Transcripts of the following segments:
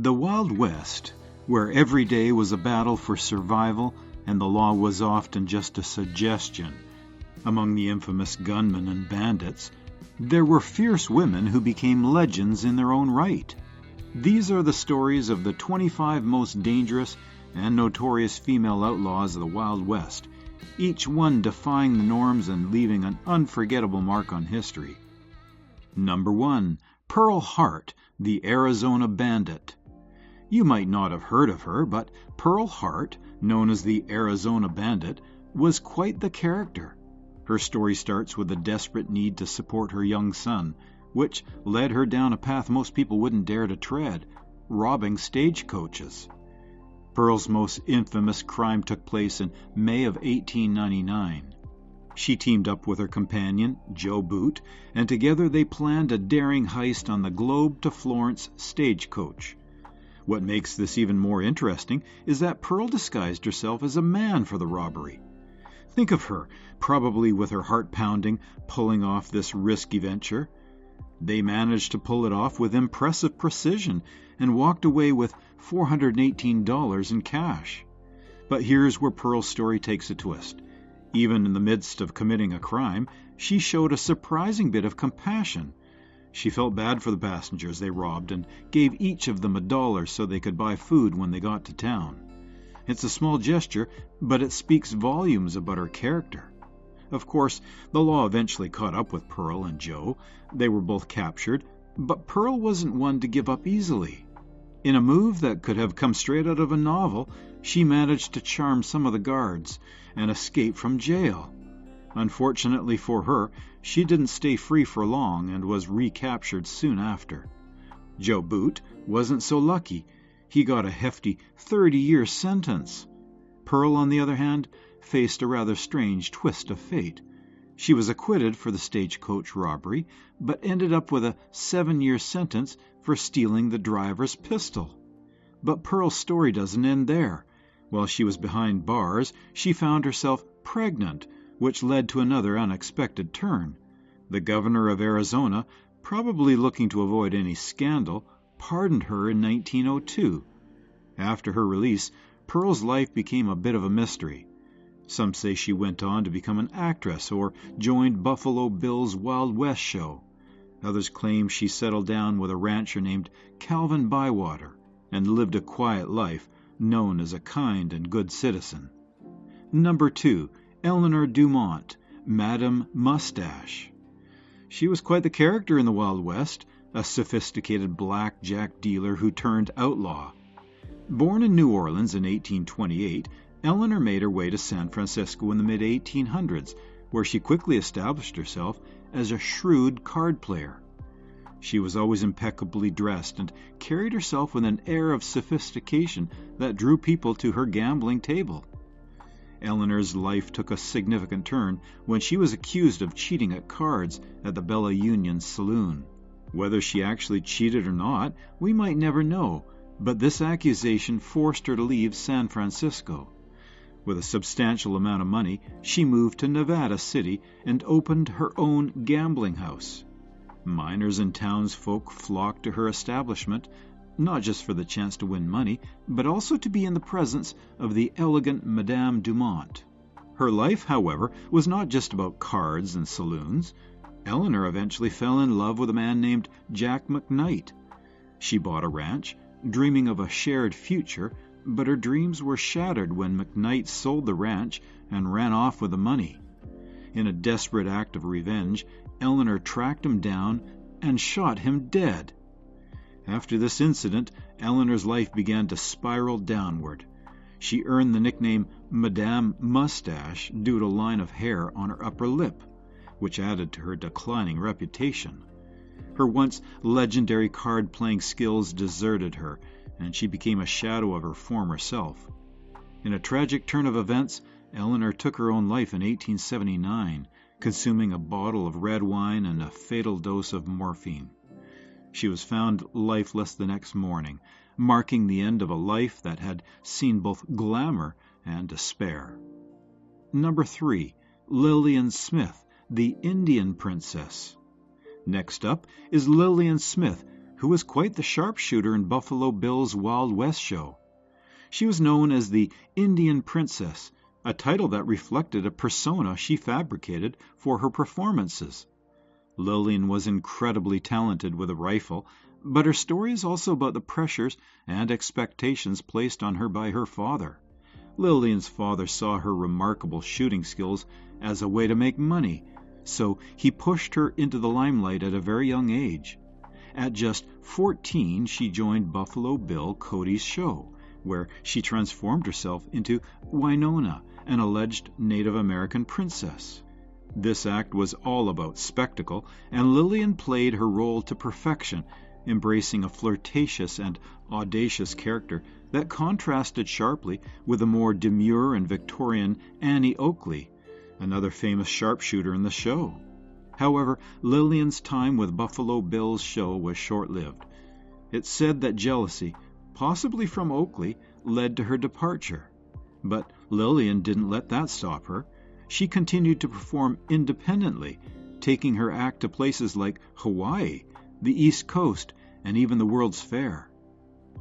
The Wild West, where every day was a battle for survival and the law was often just a suggestion. Among the infamous gunmen and bandits, there were fierce women who became legends in their own right. These are the stories of the 25 most dangerous and notorious female outlaws of the Wild West, each one defying the norms and leaving an unforgettable mark on history. Number 1. Pearl Hart, the Arizona Bandit. You might not have heard of her, but Pearl Hart, known as the Arizona Bandit, was quite the character. Her story starts with a desperate need to support her young son, which led her down a path most people wouldn't dare to tread, robbing stagecoaches. Pearl's most infamous crime took place in May of 1899. She teamed up with her companion, Joe Boot, and together they planned a daring heist on the Globe to Florence stagecoach. What makes this even more interesting is that Pearl disguised herself as a man for the robbery. Think of her, probably with her heart pounding, pulling off this risky venture. They managed to pull it off with impressive precision and walked away with $418 in cash. But here's where Pearl's story takes a twist. Even in the midst of committing a crime, she showed a surprising bit of compassion. She felt bad for the passengers they robbed and gave each of them $1 so they could buy food when they got to town. It's a small gesture, but it speaks volumes about her character. Of course, the law eventually caught up with Pearl and Joe. They were both captured, but Pearl wasn't one to give up easily. In a move that could have come straight out of a novel, she managed to charm some of the guards and escape from jail. Unfortunately for her, she didn't stay free for long and was recaptured soon after. Joe Boot wasn't so lucky. He got a hefty 30-year sentence. Pearl, on the other hand, faced a rather strange twist of fate. She was acquitted for the stagecoach robbery, but ended up with a 7-year sentence for stealing the driver's pistol. But Pearl's story doesn't end there. While she was behind bars, she found herself pregnant, which led to another unexpected turn. The governor of Arizona, probably looking to avoid any scandal, pardoned her in 1902. After her release, Pearl's life became a bit of a mystery. Some say she went on to become an actress or joined Buffalo Bill's Wild West show. Others claim she settled down with a rancher named Calvin Bywater and lived a quiet life, known as a kind and good citizen. Number 2. Eleanor Dumont, Madame Mustache. She was quite the character in the Wild West, a sophisticated blackjack dealer who turned outlaw. Born in New Orleans in 1828, Eleanor made her way to San Francisco in the mid-1800s, where she quickly established herself as a shrewd card player. She was always impeccably dressed and carried herself with an air of sophistication that drew people to her gambling table. Eleanor's life took a significant turn when she was accused of cheating at cards at the Belle Union Saloon. Whether she actually cheated or not, we might never know, but this accusation forced her to leave San Francisco. With a substantial amount of money, she moved to Nevada City and opened her own gambling house. Miners and townsfolk flocked to her establishment, not just for the chance to win money, but also to be in the presence of the elegant Madame Dumont. Her life, however, was not just about cards and saloons. Eleanor eventually fell in love with a man named Jack McKnight. She bought a ranch, dreaming of a shared future, but her dreams were shattered when McKnight sold the ranch and ran off with the money. In a desperate act of revenge, Eleanor tracked him down and shot him dead. After this incident, Eleanor's life began to spiral downward. She earned the nickname Madame Mustache due to a line of hair on her upper lip, which added to her declining reputation. Her once legendary card-playing skills deserted her, and she became a shadow of her former self. In a tragic turn of events, Eleanor took her own life in 1879, consuming a bottle of red wine and a fatal dose of morphine. She was found lifeless the next morning, marking the end of a life that had seen both glamour and despair. Number 3. Lilian Smith, the Indian Princess. Next up is Lilian Smith, who was quite the sharpshooter in Buffalo Bill's Wild West show. She was known as the Indian Princess, a title that reflected a persona she fabricated for her performances. Lilian was incredibly talented with a rifle, but her story is also about the pressures and expectations placed on her by her father. Lilian's father saw her remarkable shooting skills as a way to make money, so he pushed her into the limelight at a very young age. At just 14, she joined Buffalo Bill Cody's show, where she transformed herself into Winona, an alleged Native American princess. This act was all about spectacle, and Lilian played her role to perfection, embracing a flirtatious and audacious character that contrasted sharply with the more demure and Victorian Annie Oakley, another famous sharpshooter in the show. However, Lilian's time with Buffalo Bill's show was short-lived. It's said that jealousy, possibly from Oakley, led to her departure. But Lilian didn't let that stop her. She continued to perform independently, taking her act to places like Hawaii, the East Coast, and even the World's Fair.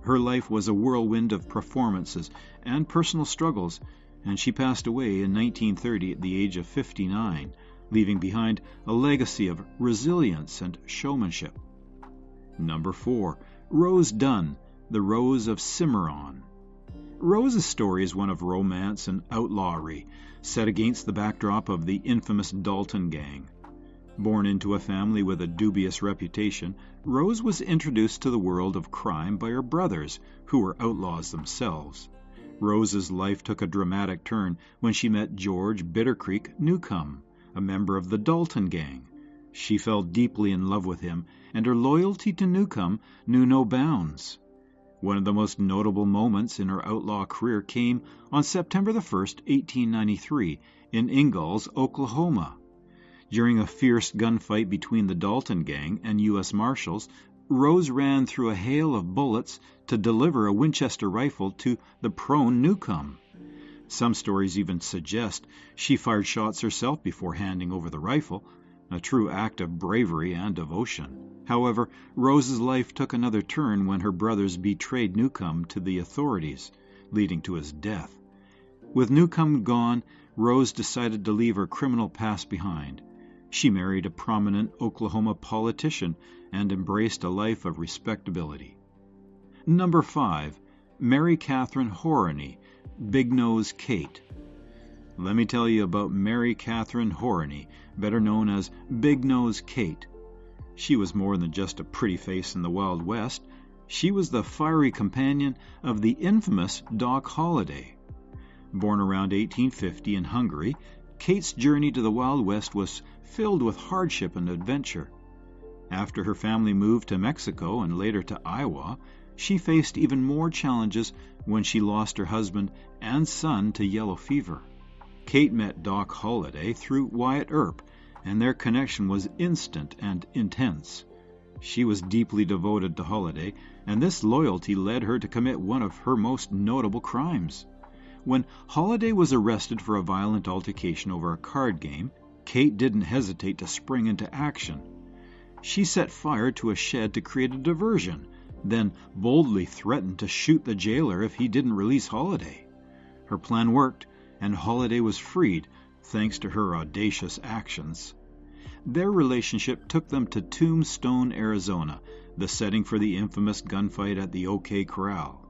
Her life was a whirlwind of performances and personal struggles, and she passed away in 1930 at the age of 59, leaving behind a legacy of resilience and showmanship. Number 4. Rose Dunn, the Rose of Cimarron. Rose's story is one of romance and outlawry, set against the backdrop of the infamous Dalton gang. Born into a family with a dubious reputation, Rose was introduced to the world of crime by her brothers, who were outlaws themselves. Rose's life took a dramatic turn when she met George Bittercreek Newcomb, a member of the Dalton gang. She fell deeply in love with him, and her loyalty to Newcomb knew no bounds. One of the most notable moments in her outlaw career came on September 1, 1893, in Ingalls, Oklahoma. During a fierce gunfight between the Dalton gang and U.S. Marshals, Rose ran through a hail of bullets to deliver a Winchester rifle to the prone Newcomb. Some stories even suggest she fired shots herself before handing over the rifle, a true act of bravery and devotion. However, Rose's life took another turn when her brothers betrayed Newcomb to the authorities, leading to his death. With Newcomb gone, Rose decided to leave her criminal past behind. She married a prominent Oklahoma politician and embraced a life of respectability. Number 5. Mary Catherine Horney, Big Nose Kate. Let me tell you about Mary Catherine Horney, better known as Big Nose Kate. She was more than just a pretty face in the Wild West. She was the fiery companion of the infamous Doc Holliday. Born around 1850 in Hungary, Kate's journey to the Wild West was filled with hardship and adventure. After her family moved to Mexico and later to Iowa, she faced even more challenges when she lost her husband and son to yellow fever. Kate met Doc Holliday through Wyatt Earp, and their connection was instant and intense. She was deeply devoted to Holliday, and this loyalty led her to commit one of her most notable crimes. When Holliday was arrested for a violent altercation over a card game, Kate didn't hesitate to spring into action. She set fire to a shed to create a diversion, then boldly threatened to shoot the jailer if he didn't release Holliday. Her plan worked, and Holliday was freed thanks to her audacious actions. Their relationship took them to Tombstone, Arizona, the setting for the infamous gunfight at the OK Corral.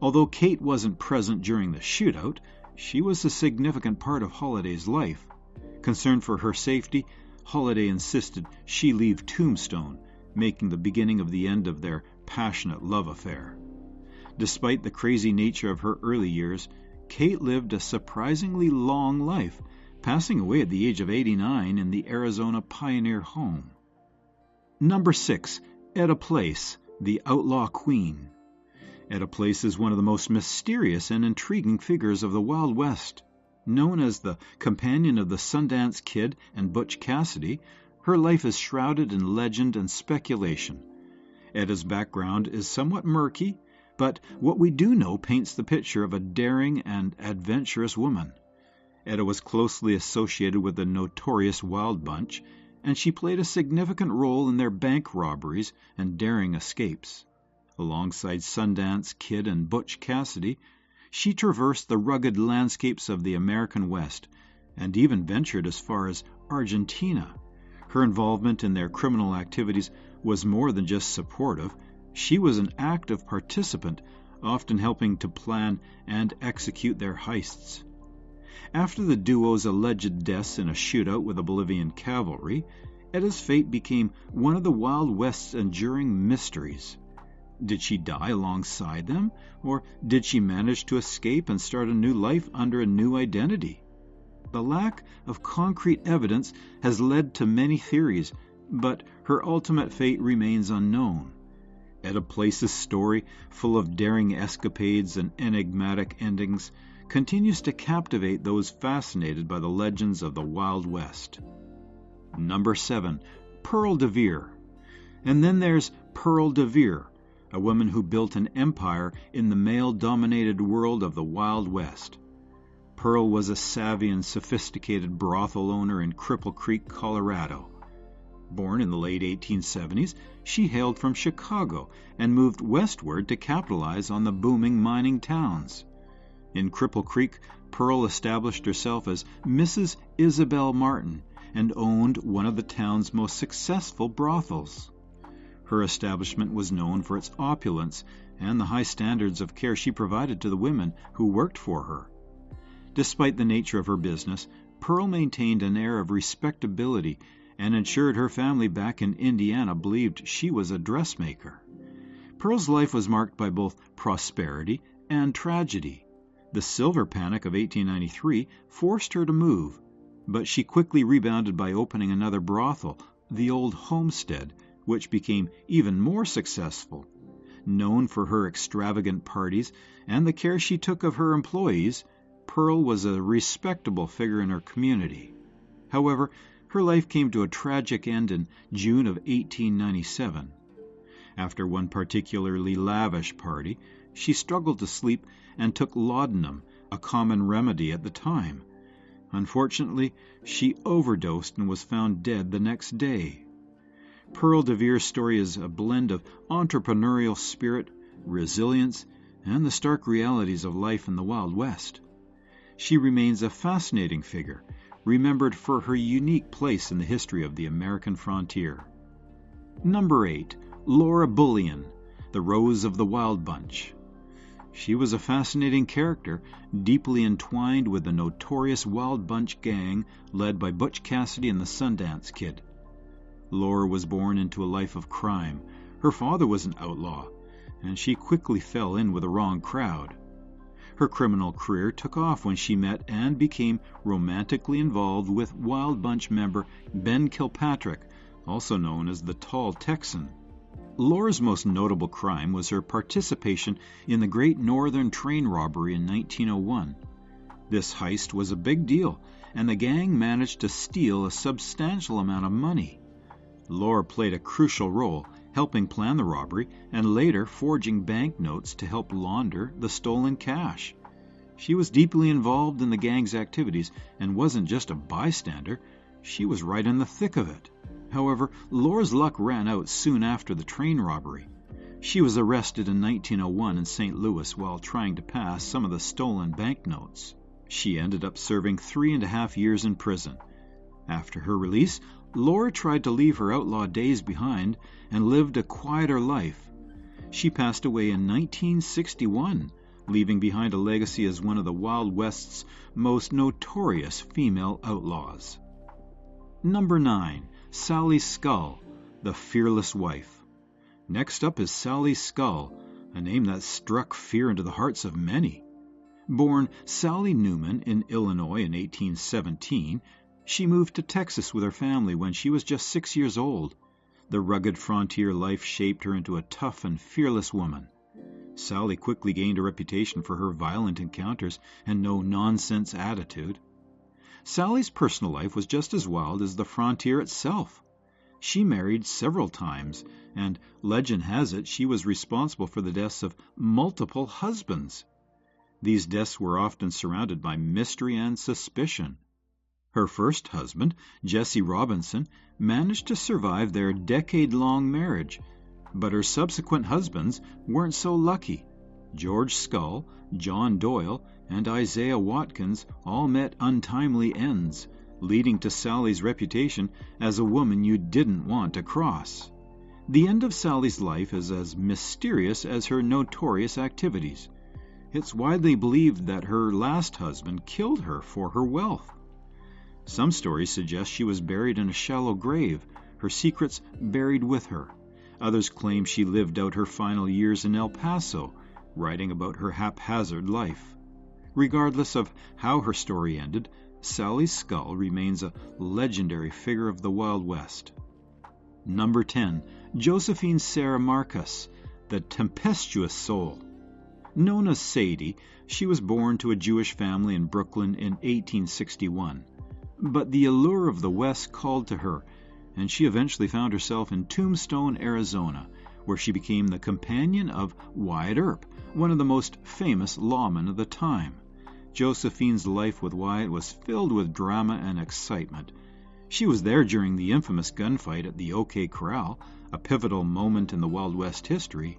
Although Kate wasn't present during the shootout, she was a significant part of Holliday's life. Concerned for her safety, Holliday insisted she leave Tombstone, making the beginning of the end of their passionate love affair. Despite the crazy nature of her early years, Kate lived a surprisingly long life, passing away at the age of 89 in the Arizona Pioneer home. Number 6. Eda Place, the Outlaw Queen. Eda Place is one of the most mysterious and intriguing figures of the Wild West. Known as the companion of the Sundance Kid and Butch Cassidy, her life is shrouded in legend and speculation. Eda's background is somewhat murky, but what we do know paints the picture of a daring and adventurous woman. Eda was closely associated with the Notorious Wild Bunch and she played a significant role in their bank robberies and daring escapes. Alongside Sundance Kid and Butch Cassidy, she traversed the rugged landscapes of the American West and even ventured as far as Argentina. Her involvement in their criminal activities was more than just supportive. She was an active participant, often helping to plan and execute their heists. After the duo's alleged deaths in a shootout with the Bolivian cavalry, Eda's fate became one of the Wild West's enduring mysteries. Did she die alongside them, or did she manage to escape and start a new life under a new identity? The lack of concrete evidence has led to many theories, but her ultimate fate remains unknown. Eda Place's story, full of daring escapades and enigmatic endings, continues to captivate those fascinated by the legends of the Wild West. Number 7. Pearl Deir. And then there's Pearl Deir, a woman who built an empire in the male-dominated world of the Wild West. Pearl was a savvy and sophisticated brothel owner in Cripple Creek, Colorado. Born in the late 1870s, she hailed from Chicago and moved westward to capitalize on the booming mining towns. In Cripple Creek, Pearl established herself as Mrs. Isabel Martin and owned one of the town's most successful brothels. Her establishment was known for its opulence and the high standards of care she provided to the women who worked for her. Despite the nature of her business, Pearl maintained an air of respectability and ensured her family back in Indiana believed she was a dressmaker. Pearl's life was marked by both prosperity and tragedy. The silver panic of 1893 forced her to move, but she quickly rebounded by opening another brothel, the Old Homestead, which became even more successful. Known for her extravagant parties and the care she took of her employees, Pearl was a respectable figure in her community. However, her life came to a tragic end in June of 1897. After one particularly lavish party, she struggled to sleep and took laudanum, a common remedy at the time. Unfortunately, she overdosed and was found dead the next day. Pearl Deir's story is a blend of entrepreneurial spirit, resilience, and the stark realities of life in the Wild West. She remains a fascinating figure, remembered for her unique place in the history of the American frontier. Number 8. Laura Bullan, the Rose of the Wild Bunch. She was a fascinating character, deeply entwined with the notorious Wild Bunch gang led by Butch Cassidy and the Sundance Kid. Laura was born into a life of crime. Her father was an outlaw, and she quickly fell in with the wrong crowd. Her criminal career took off when she met and became romantically involved with Wild Bunch member Ben Kilpatrick, also known as the Tall Texan. Laura's most notable crime was her participation in the Great Northern Train robbery in 1901. This heist was a big deal, and the gang managed to steal a substantial amount of money. Laura played a crucial role, helping plan the robbery and later forging banknotes to help launder the stolen cash. She was deeply involved in the gang's activities and wasn't just a bystander, she was right in the thick of it. However, Laura's luck ran out soon after the train robbery. She was arrested in 1901 in St. Louis while trying to pass some of the stolen banknotes. She ended up serving 3.5 years in prison. After her release, Laura tried to leave her outlaw days behind and lived a quieter life. She passed away in 1961, leaving behind a legacy as one of the Wild West's most notorious female outlaws. Number 9. Sally Skull, the Fearless Wife. Next up is Sally Skull, a name that struck fear into the hearts of many. Born Sally Newman in Illinois in 1817, she moved to Texas with her family when she was just 6 years old. The rugged frontier life shaped her into a tough and fearless woman. Sally quickly gained a reputation for her violent encounters and no-nonsense attitude. Sally's personal life was just as wild as the frontier itself. She married several times, and legend has it she was responsible for the deaths of multiple husbands. These deaths were often surrounded by mystery and suspicion. Her first husband, Jesse Robinson, managed to survive their decade-long marriage, but her subsequent husbands weren't so lucky. George Scull, John Doyle, and Isaiah Watkins all met untimely ends, leading to Sally's reputation as a woman you didn't want to cross. The end of Sally's life is as mysterious as her notorious activities. It's widely believed that her last husband killed her for her wealth. Some stories suggest she was buried in a shallow grave, her secrets buried with her. Others claim she lived out her final years in El Paso, writing about her haphazard life. Regardless of how her story ended, Sally Scull remains a legendary figure of the Wild West. Number 10. Josephine Sarah Marcus, the tempestuous soul. Known as Sadie, she was born to a Jewish family in Brooklyn in 1861. But the allure of the West called to her, and she eventually found herself in Tombstone, Arizona, where she became the companion of Wyatt Earp, one of the most famous lawmen of the time. Josephine's life with Wyatt was filled with drama and excitement. She was there during the infamous gunfight at the OK Corral, a pivotal moment in the Wild West history.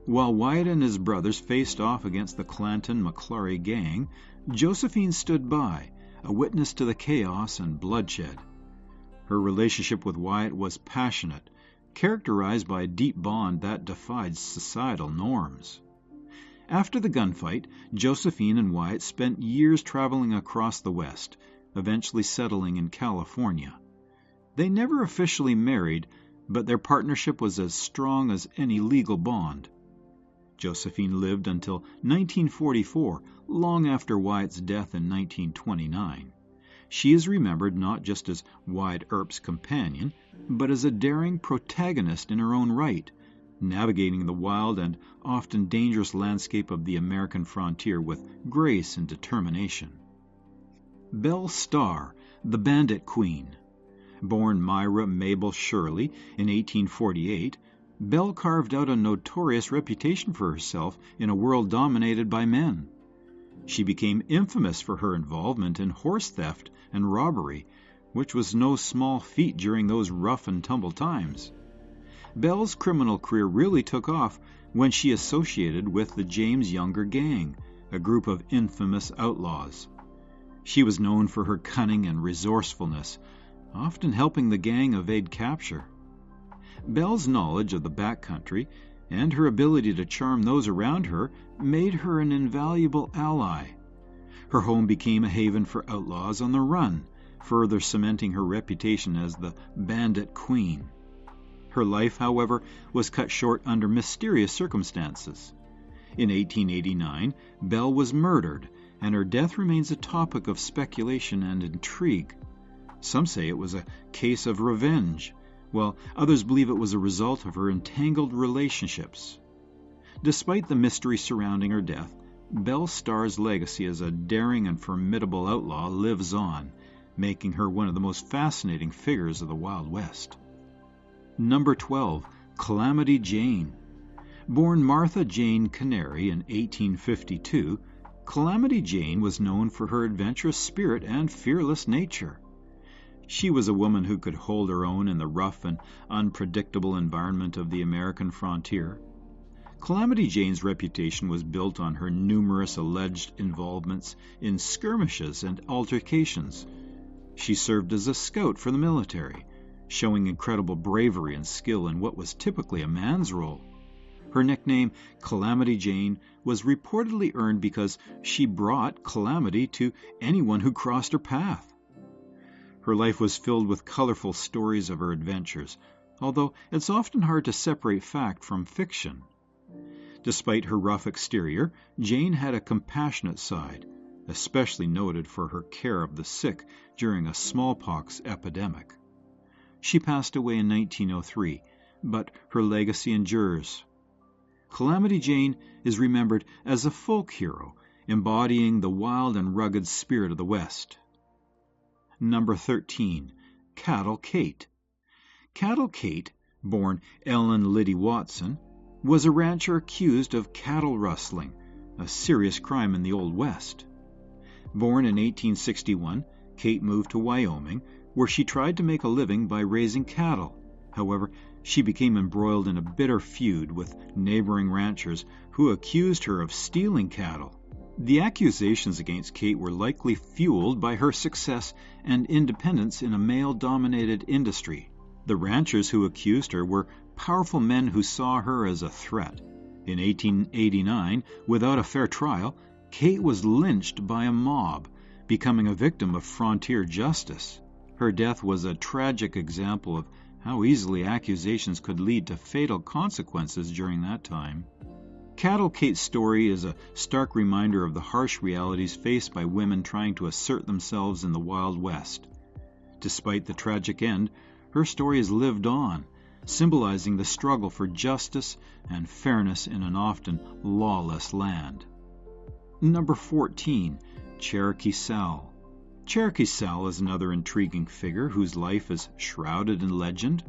While Wyatt and his brothers faced off against the Clanton-McClary gang, Josephine stood by, a witness to the chaos and bloodshed. Her relationship with Wyatt was passionate, characterized by a deep bond that defied societal norms. After the gunfight, Josephine and Wyatt spent years traveling across the West, eventually settling in California. They never officially married, but their partnership was as strong as any legal bond. Josephine lived until 1944, long after Wyatt's death in 1929. She is remembered not just as Wyatt Earp's companion, but as a daring protagonist in her own right, navigating the wild and often dangerous landscape of the American frontier with grace and determination. Belle Starr, the Bandit Queen. Born Myra Mabel Shirley in 1848, Belle carved out a notorious reputation for herself in a world dominated by men. She became infamous for her involvement in horse theft and robbery, which was no small feat during those rough and tumble times. Belle's criminal career really took off when she associated with the James Younger Gang, a group of infamous outlaws. She was known for her cunning and resourcefulness, often helping the gang evade capture. Belle's knowledge of the backcountry and her ability to charm those around her made her an invaluable ally. Her home became a haven for outlaws on the run, further cementing her reputation as the Bandit Queen. Her life, however, was cut short under mysterious circumstances. In 1889, Belle was murdered, and her death remains a topic of speculation and intrigue. Some say it was a case of revenge, while others believe it was a result of her entangled relationships. Despite the mystery surrounding her death, Belle Starr's legacy as a daring and formidable outlaw lives on, making her one of the most fascinating figures of the Wild West. Number 12. Calamity Jane. Born Martha Jane Canary in 1852, Calamity Jane was known for her adventurous spirit and fearless nature. She was a woman who could hold her own in the rough and unpredictable environment of the American frontier. Calamity Jane's reputation was built on her numerous alleged involvements in skirmishes and altercations. She served as a scout for the military, showing incredible bravery and skill in what was typically a man's role. Her nickname, Calamity Jane, was reportedly earned because she brought calamity to anyone who crossed her path. Her life was filled with colorful stories of her adventures, although it's often hard to separate fact from fiction. Despite her rough exterior, Jane had a compassionate side, especially noted for her care of the sick during a smallpox epidemic. She passed away in 1903, but her legacy endures. Calamity Jane is remembered as a folk hero, embodying the wild and rugged spirit of the West. Number 13. Cattle Kate. Cattle Kate, born Ellen Liddy Watson, was a rancher accused of cattle rustling, a serious crime in the Old West. Born in 1861, Kate moved to Wyoming, where she tried to make a living by raising cattle. However, she became embroiled in a bitter feud with neighboring ranchers who accused her of stealing cattle. The accusations against Kate were likely fueled by her success and independence in a male-dominated industry. The ranchers who accused her were powerful men who saw her as a threat. In 1889, without a fair trial, Kate was lynched by a mob, becoming a victim of frontier justice. Her death was a tragic example of how easily accusations could lead to fatal consequences during that time. Cattle Kate's story is a stark reminder of the harsh realities faced by women trying to assert themselves in the Wild West. Despite the tragic end, her story has lived on, symbolizing the struggle for justice and fairness in an often lawless land. Number 14. Cherokee Cell. Cherokee Cell is another intriguing figure whose life is shrouded in legend.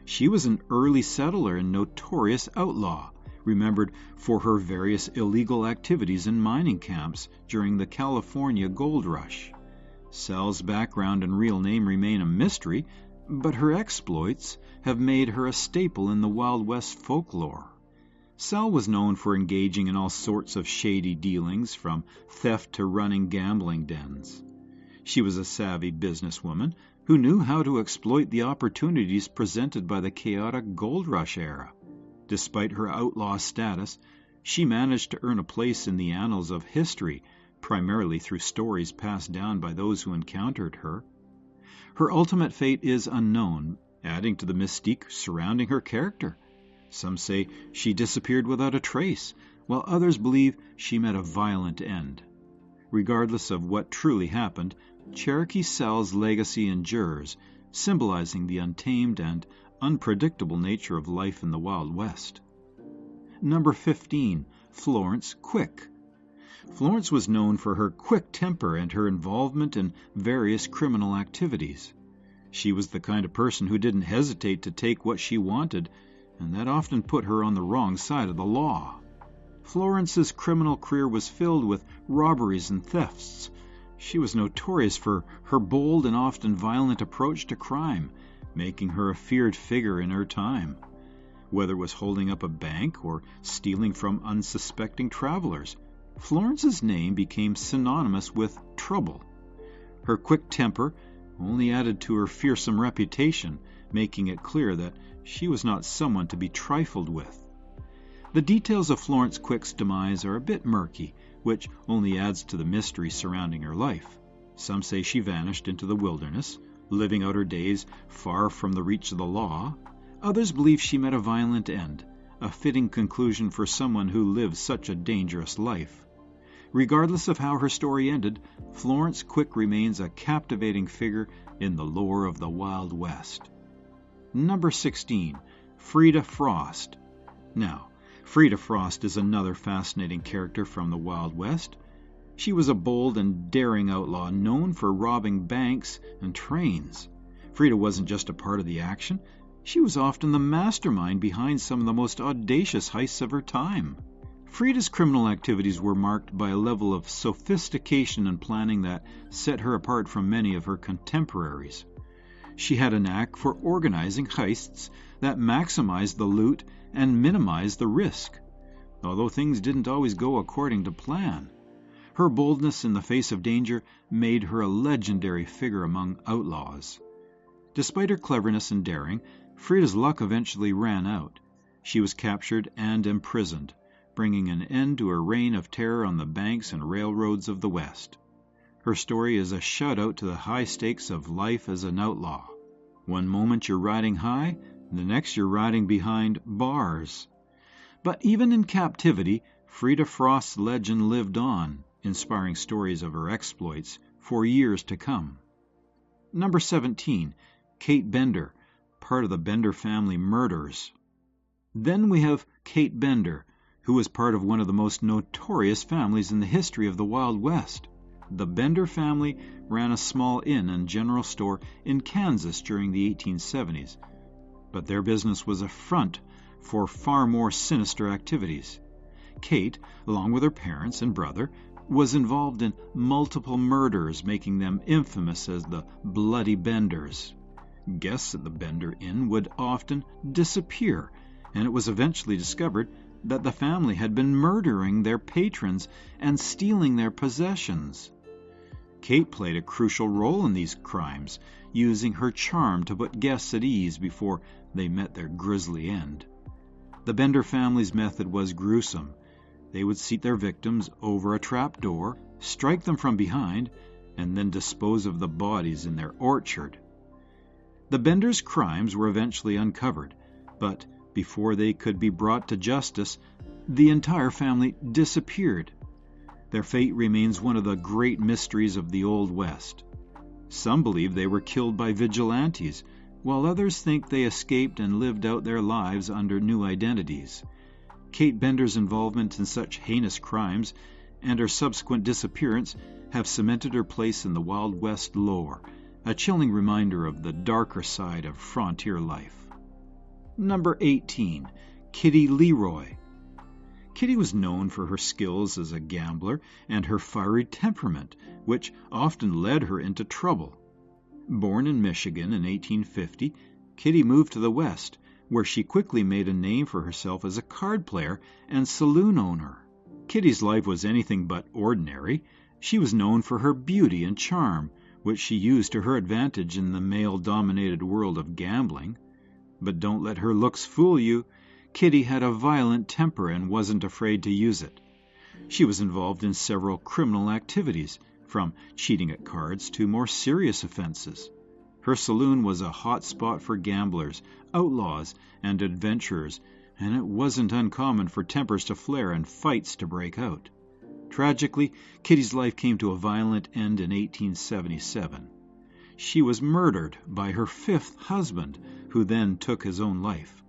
She was an early settler and notorious outlaw, remembered for her various illegal activities in mining camps during the California Gold Rush. Cell's background and real name remain a mystery, but her exploits have made her a staple in the Wild West folklore. Cell was known for engaging in all sorts of shady dealings, from theft to running gambling dens. She was a savvy businesswoman who knew how to exploit the opportunities presented by the chaotic gold rush era. Despite her outlaw status, she managed to earn a place in the annals of history, primarily through stories passed down by those who encountered her. Her ultimate fate is unknown, adding to the mystique surrounding her character. Some say she disappeared without a trace, while others believe she met a violent end. Regardless of what truly happened, Cherokee Cell's legacy endures, symbolizing the untamed and unpredictable nature of life in the Wild West. Number 15. Florence Quick. Florence was known for her quick temper and her involvement in various criminal activities. She was the kind of person who didn't hesitate to take what she wanted, and that often put her on the wrong side of the law. Florence's criminal career was filled with robberies and thefts. She was notorious for her bold and often violent approach to crime, making her a feared figure in her time. Whether it was holding up a bank or stealing from unsuspecting travelers, Florence's name became synonymous with trouble. Her quick temper only added to her fearsome reputation, making it clear that she was not someone to be trifled with. The details of Florence Quick's demise are a bit murky, which only adds to the mystery surrounding her life. Some say she vanished into the wilderness, living out her days far from the reach of the law. Others believe she met a violent end, a fitting conclusion for someone who lived such a dangerous life. Regardless of how her story ended, Florence Quick remains a captivating figure in the lore of the Wild West. Number 16. Freda Frost. Now, Freda Frost is another fascinating character from the Wild West. She was a bold and daring outlaw known for robbing banks and trains. Freda wasn't just a part of the action. She was often the mastermind behind some of the most audacious heists of her time. Freda's criminal activities were marked by a level of sophistication and planning that set her apart from many of her contemporaries. She had a knack for organizing heists that maximized the loot and minimized the risk, although things didn't always go according to plan. Her boldness in the face of danger made her a legendary figure among outlaws. Despite her cleverness and daring, Freda's luck eventually ran out. She was captured and imprisoned, bringing an end to her reign of terror on the banks and railroads of the West. Her story is a shout-out to the high stakes of life as an outlaw. One moment you're riding high, the next you're riding behind bars. But even in captivity, Freda Frost's legend lived on, inspiring stories of her exploits for years to come. Number 17. Kate Bender, part of the Bender family murders. Then we have Kate Bender, who was part of one of the most notorious families in the history of the Wild West. The Bender family ran a small inn and general store in Kansas during the 1870s, but their business was a front for far more sinister activities. Kate, along with her parents and brother, was involved in multiple murders, making them infamous as the Bloody Benders. Guests at the Bender Inn would often disappear, and it was eventually discovered that the family had been murdering their patrons and stealing their possessions. Kate played a crucial role in these crimes, using her charm to put guests at ease before they met their grisly end. The Bender family's method was gruesome. They would seat their victims over a trap door, strike them from behind, and then dispose of the bodies in their orchard. The Benders' crimes were eventually uncovered, but before they could be brought to justice, the entire family disappeared. Their fate remains one of the great mysteries of the Old West. Some believe they were killed by vigilantes, while others think they escaped and lived out their lives under new identities. Kate Bender's involvement in such heinous crimes and her subsequent disappearance have cemented her place in the Wild West lore, a chilling reminder of the darker side of frontier life. Number 18. Kitty Leroy. Kitty was known for her skills as a gambler and her fiery temperament, which often led her into trouble. Born in Michigan in 1850, Kitty moved to the West, where she quickly made a name for herself as a card player and saloon owner. Kitty's life was anything but ordinary. She was known for her beauty and charm, which she used to her advantage in the male-dominated world of gambling. But don't let her looks fool you. Kitty had a violent temper and wasn't afraid to use it. She was involved in several criminal activities, from cheating at cards to more serious offenses. Her saloon was a hot spot for gamblers, outlaws, and adventurers, and it wasn't uncommon for tempers to flare and fights to break out. Tragically, Kitty's life came to a violent end in 1877. She was murdered by her fifth husband, who then took his own life.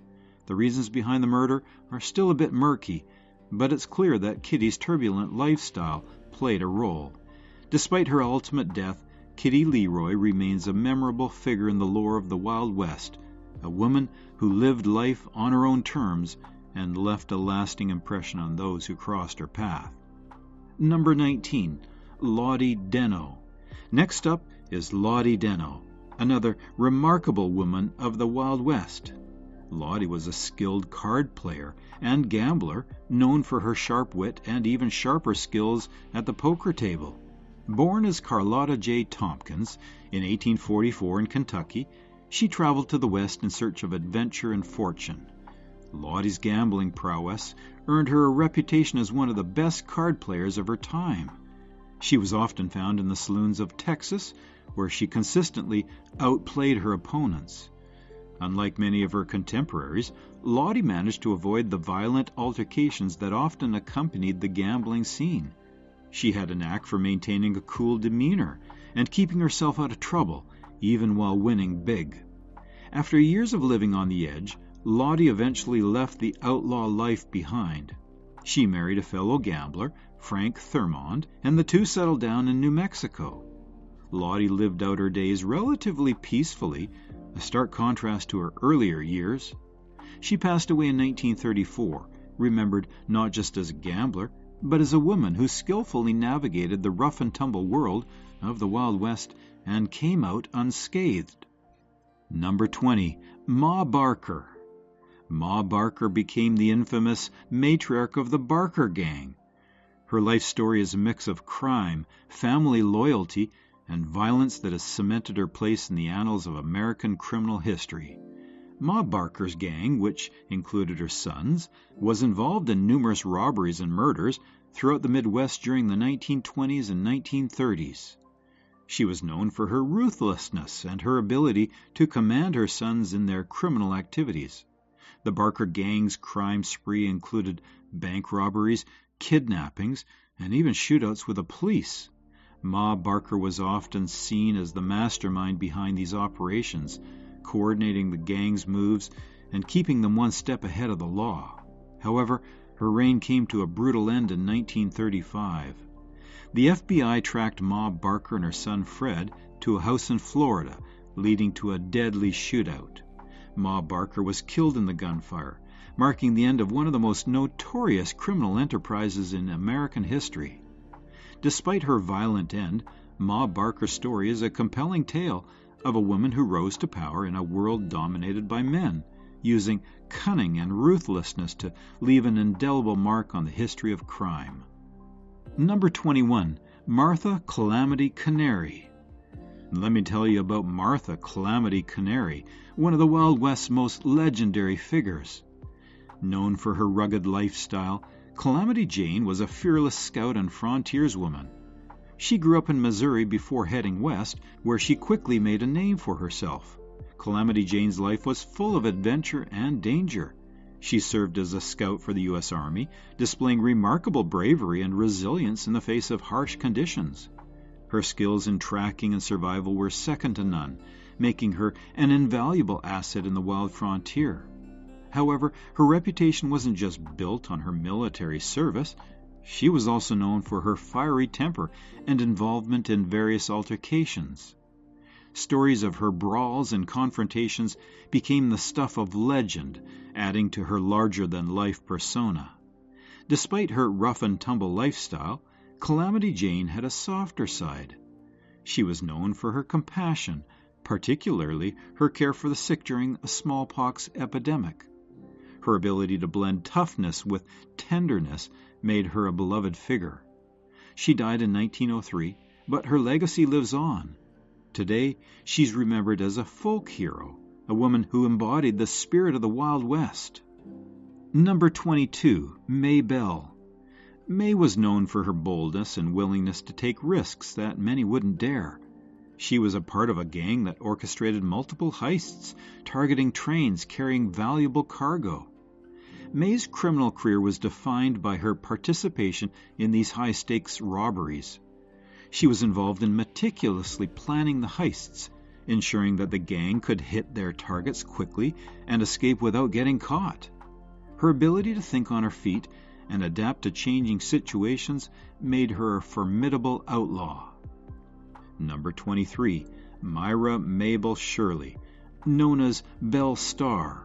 The reasons behind the murder are still a bit murky, but it's clear that Kitty's turbulent lifestyle played a role. Despite her ultimate death, Kitty Leroy remains a memorable figure in the lore of the Wild West, a woman who lived life on her own terms and left a lasting impression on those who crossed her path. Number 19. Lahi Deno. Next up is Lahi Deno, another remarkable woman of the Wild West. Lahi was a skilled card player and gambler, known for her sharp wit and even sharper skills at the poker table. Born as Carlotta J. Tompkins in 1844 in Kentucky, she traveled to the West in search of adventure and fortune. Lahi's gambling prowess earned her a reputation as one of the best card players of her time. She was often found in the saloons of Texas, where she consistently outplayed her opponents. Unlike many of her contemporaries, Lahi managed to avoid the violent altercations that often accompanied the gambling scene. She had a knack for maintaining a cool demeanor and keeping herself out of trouble, even while winning big. After years of living on the edge, Lahi eventually left the outlaw life behind. She married a fellow gambler, Frank Thurmond, and the two settled down in New Mexico. Lahi lived out her days relatively peacefully, a stark contrast to her earlier years. She passed away in 1934, remembered not just as a gambler, but as a woman who skillfully navigated the rough-and-tumble world of the Wild West and came out unscathed. Number 20. Ma Barker. Ma Barker became the infamous matriarch of the Barker Gang. Her life story is a mix of crime, family loyalty, and violence that has cemented her place in the annals of American criminal history. Ma Barker's gang, which included her sons, was involved in numerous robberies and murders throughout the Midwest during the 1920s and 1930s. She was known for her ruthlessness and her ability to command her sons in their criminal activities. The Barker gang's crime spree included bank robberies, kidnappings, and even shootouts with the police. Ma Barker was often seen as the mastermind behind these operations, coordinating the gang's moves and keeping them one step ahead of the law. However, her reign came to a brutal end in 1935. The FBI tracked Ma Barker and her son Fred to a house in Florida, leading to a deadly shootout. Ma Barker was killed in the gunfire, marking the end of one of the most notorious criminal enterprises in American history. Despite her violent end, Ma Barker's story is a compelling tale of a woman who rose to power in a world dominated by men, using cunning and ruthlessness to leave an indelible mark on the history of crime. Number 21. Martha Calamity Canary. Let me tell you about Martha Calamity Canary, one of the Wild West's most legendary figures. Known for her rugged lifestyle, Calamity Jane was a fearless scout and frontierswoman. She grew up in Missouri before heading west, where she quickly made a name for herself. Calamity Jane's life was full of adventure and danger. She served as a scout for the U.S. Army, displaying remarkable bravery and resilience in the face of harsh conditions. Her skills in tracking and survival were second to none, making her an invaluable asset in the wild frontier. However, her reputation wasn't just built on her military service. She was also known for her fiery temper and involvement in various altercations. Stories of her brawls and confrontations became the stuff of legend, adding to her larger-than-life persona. Despite her rough-and-tumble lifestyle, Calamity Jane had a softer side. She was known for her compassion, particularly her care for the sick during a smallpox epidemic. Her ability to blend toughness with tenderness made her a beloved figure. She died in 1903, but her legacy lives on. Today, she's remembered as a folk hero, a woman who embodied the spirit of the Wild West. Number 22. Mabel. May was known for her boldness and willingness to take risks that many wouldn't dare. She was a part of a gang that orchestrated multiple heists, targeting trains carrying valuable cargo. May's criminal career was defined by her participation in these high-stakes robberies. She was involved in meticulously planning the heists, ensuring that the gang could hit their targets quickly and escape without getting caught. Her ability to think on her feet and adapt to changing situations made her a formidable outlaw. Number 23. Myra Mabel Shirley, known as Belle Starr.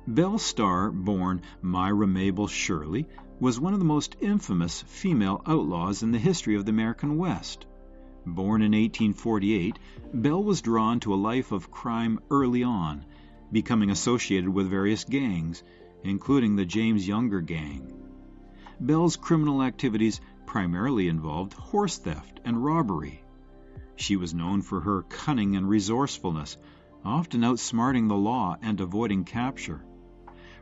Belle Starr, born Myra Mabel Shirley, was one of the most infamous female outlaws in the history of the American West. Born in 1848, Belle was drawn to a life of crime early on, becoming associated with various gangs, including the James Younger Gang. Belle's criminal activities primarily involved horse theft and robbery. She was known for her cunning and resourcefulness, often outsmarting the law and avoiding capture.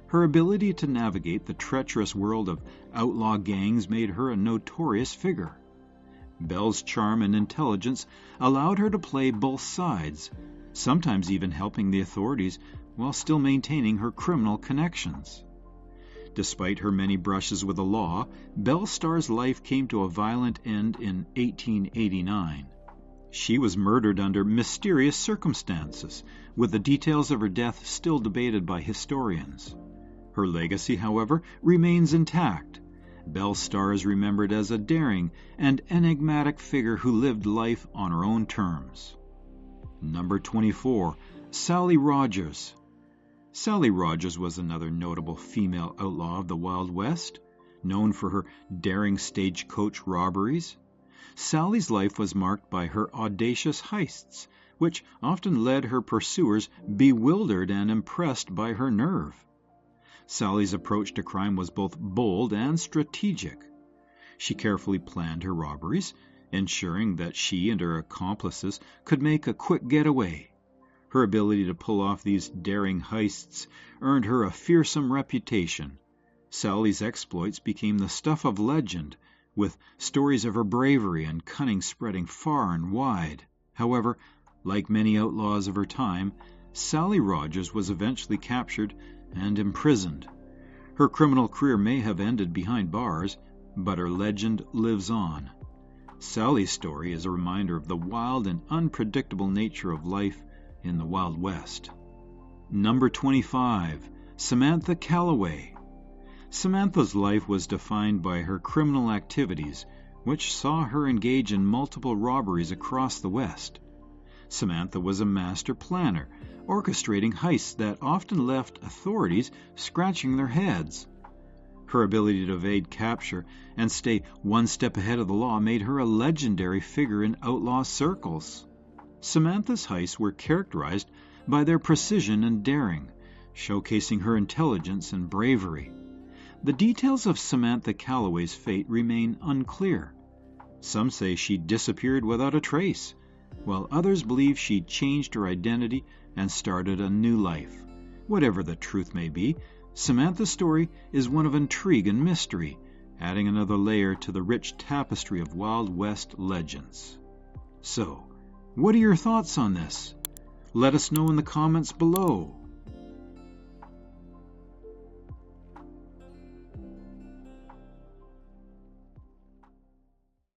Her ability to navigate the treacherous world of outlaw gangs made her a notorious figure. Belle's charm and intelligence allowed her to play both sides, sometimes even helping the authorities while still maintaining her criminal connections. Despite her many brushes with the law, Belle Starr's life came to a violent end in 1889. She was murdered under mysterious circumstances, with the details of her death still debated by historians. Her legacy, however, remains intact. Belle Starr is remembered as a daring and enigmatic figure who lived life on her own terms. Number 24. Sally Rogers. Sally Rogers was another notable female outlaw of the Wild West, known for her daring stagecoach robberies. Sally's life was marked by her audacious heists, which often led her pursuers bewildered and impressed by her nerve. Sally's approach to crime was both bold and strategic. She carefully planned her robberies, ensuring that she and her accomplices could make a quick getaway. Her ability to pull off these daring heists earned her a fearsome reputation. Sally's exploits became the stuff of legend, with stories of her bravery and cunning spreading far and wide. However, like many outlaws of her time, Sally Rogers was eventually captured and imprisoned. Her criminal career may have ended behind bars, but her legend lives on. Sally's story is a reminder of the wild and unpredictable nature of life in the Wild West. Number 25. Samantha Callaway. Samantha's life was defined by her criminal activities, which saw her engage in multiple robberies across the West. Samantha was a master planner, orchestrating heists that often left authorities scratching their heads. Her ability to evade capture and stay one step ahead of the law made her a legendary figure in outlaw circles. Samantha's heists were characterized by their precision and daring, showcasing her intelligence and bravery. The details of Samantha Callaway's fate remain unclear. Some say she disappeared without a trace, while others believe she changed her identity and started a new life. Whatever the truth may be, Samantha's story is one of intrigue and mystery, adding another layer to the rich tapestry of Wild West legends. So, what are your thoughts on this? Let us know in the comments below.